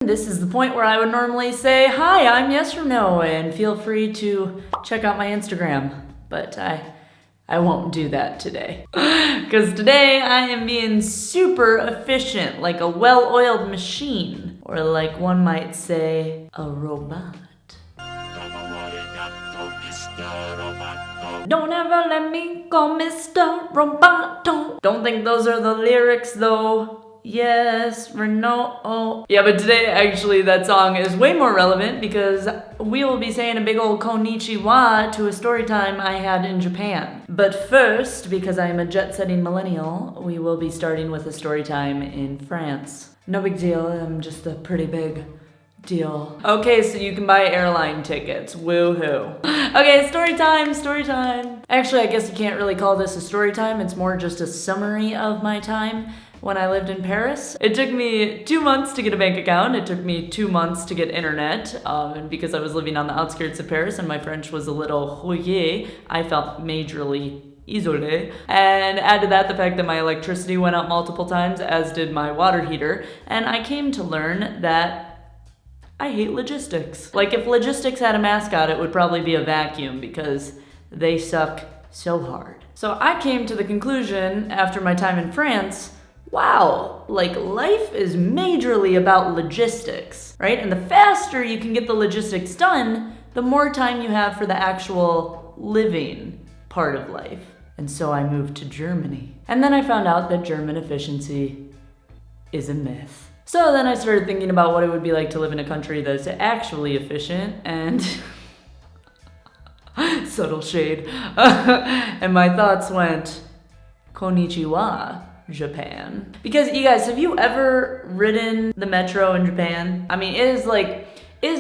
This is the point where I would normally say, hi, I'm yes or no, and feel free to check out my Instagram. But I won't do that today. Because today I am being super efficient, like a well-oiled machine. Or like one might say, a robot. Don't ever let me go, Mr. Roboto. Don't think those are the lyrics though. Yes, Renault. Oh. Yeah, but today actually that song is way more relevant because we will be saying a big old konnichiwa to a story time I had in Japan. But first, because I am a jet-setting millennial, we will be starting with a story time in France. No big deal, I'm just a pretty big deal. Okay, so you can buy airline tickets. Woohoo. Okay, story time, story time. Actually, I guess you can't really call this a story time. It's more just a summary of my time when I lived in Paris. It took me 2 months to get a bank account. It took me 2 months to get internet. And because I was living on the outskirts of Paris and my French was a little rouillé, I felt majorly isolé. And add to that the fact that my electricity went up multiple times, as did my water heater. And I came to learn that I hate logistics. Like if logistics had a mascot, it would probably be a vacuum because they suck so hard. So I came to the conclusion after my time in France, wow, like life is majorly about logistics, right? And the faster you can get the logistics done, the more time you have for the actual living part of life. And so I moved to Germany. And then I found out that German efficiency is a myth. So then I started thinking about what it would be like to live in a country that's actually efficient and subtle shade. And my thoughts went, konnichiwa, Japan. Because you guys, have you ever ridden the metro in Japan? I mean, it is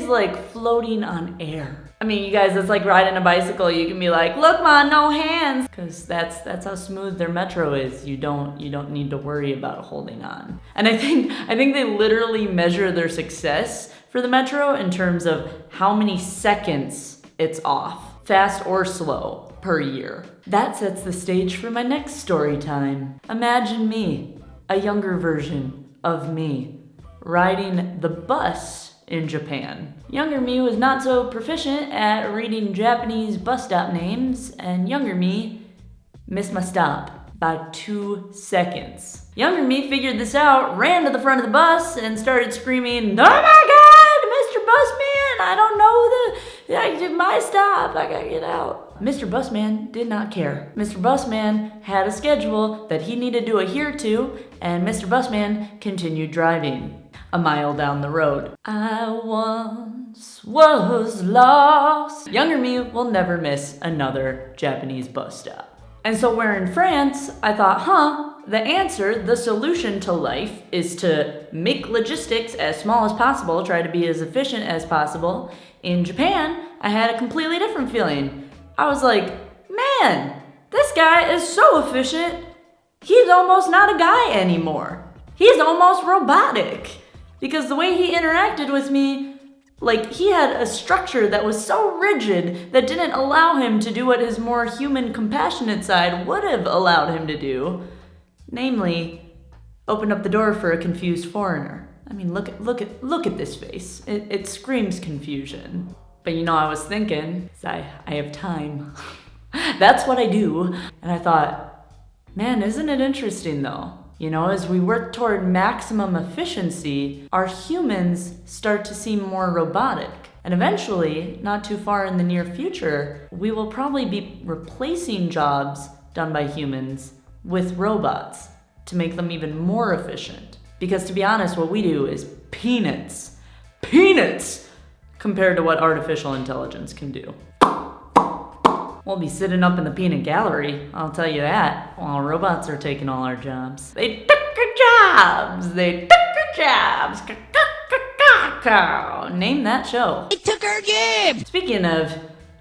like floating on air. I mean, you guys, it's like riding a bicycle. You can be like, look, ma, no hands. Because that's how smooth their metro is. You don't need to worry about holding on. And I think they literally measure their success for the metro in terms of how many seconds it's off, fast or slow, per year. That sets the stage for my next story time. Imagine me, a younger version of me, riding the bus in Japan. Younger me was not so proficient at reading Japanese bus stop names, and younger me missed my stop by 2 seconds. Younger me figured this out, ran to the front of the bus, and started screaming, oh my God, Mr. Busman, I don't know my stop, I gotta get out. Mr. Busman did not care. Mr. Busman had a schedule that he needed to adhere to, and Mr. Busman continued driving a mile down the road. I once was lost. Younger me will never miss another Japanese bus stop. And so where in France, I thought, the answer, the solution to life is to make logistics as small as possible, try to be as efficient as possible. In Japan, I had a completely different feeling. I was like, man, this guy is so efficient, he's almost not a guy anymore. He's almost robotic. Because the way he interacted with me, like he had a structure that was so rigid that didn't allow him to do what his more human, compassionate side would have allowed him to do. Namely, open up the door for a confused foreigner. I mean, look at this face. It screams confusion. But you know, I was thinking, I have time. That's what I do. And I thought, man, isn't it interesting though? You know, as we work toward maximum efficiency, our humans start to seem more robotic. And eventually, not too far in the near future, we will probably be replacing jobs done by humans with robots to make them even more efficient. Because to be honest, what we do is peanuts compared to what artificial intelligence can do. We'll be sitting up in the peanut gallery, I'll tell you that, while robots are taking all our jobs. They took our jobs! They took our jobs! Name that show. They took our jobs! Speaking of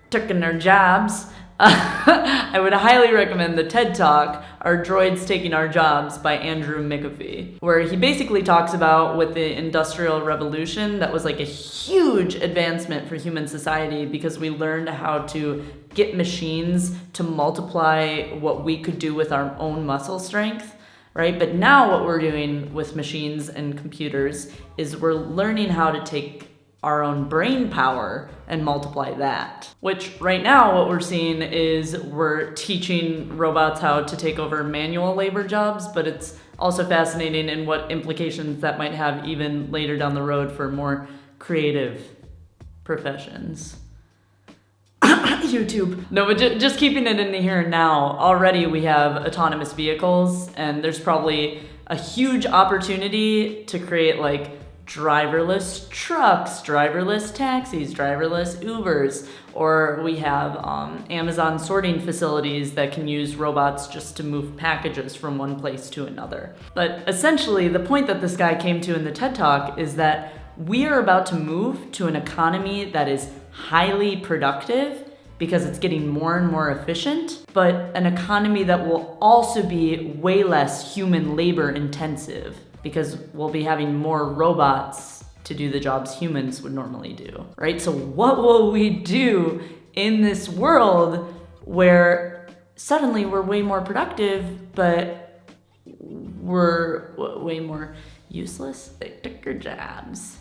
taking our jobs, I would highly recommend the TED Talk, Our Droids Taking Our Jobs by Andrew McAfee, where he basically talks about with the Industrial Revolution, that was like a huge advancement for human society because we learned how to get machines to multiply what we could do with our own muscle strength, right? But now what we're doing with machines and computers is we're learning how to take our own brain power and multiply that. Which right now what we're seeing is we're teaching robots how to take over manual labor jobs, but it's also fascinating in what implications that might have even later down the road for more creative professions. YouTube. No, but just keeping it in the here and now, already we have autonomous vehicles, and there's probably a huge opportunity to create like driverless trucks, driverless taxis, driverless Ubers, or we have Amazon sorting facilities that can use robots just to move packages from one place to another. But essentially, the point that this guy came to in the TED Talk is that we are about to move to an economy that is highly productive because it's getting more and more efficient, but an economy that will also be way less human labor intensive because we'll be having more robots to do the jobs humans would normally do, right? So what will we do in this world where suddenly we're way more productive, but we're way more useless? They took your jobs.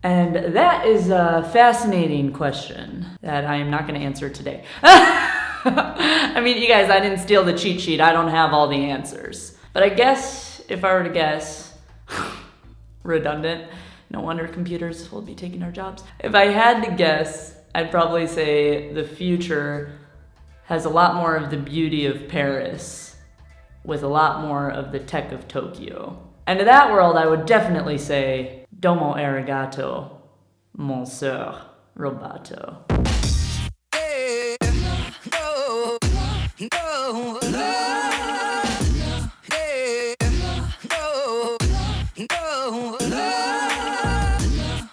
And that is a fascinating question that I am not going to answer today. I mean, you guys, I didn't steal the cheat sheet. I don't have all the answers. But I guess if I were to guess, redundant, no wonder computers will be taking our jobs. If I had to guess, I'd probably say the future has a lot more of the beauty of Paris with a lot more of the tech of Tokyo. And to that world, I would definitely say, domo arigato, monsieur Roboto. No.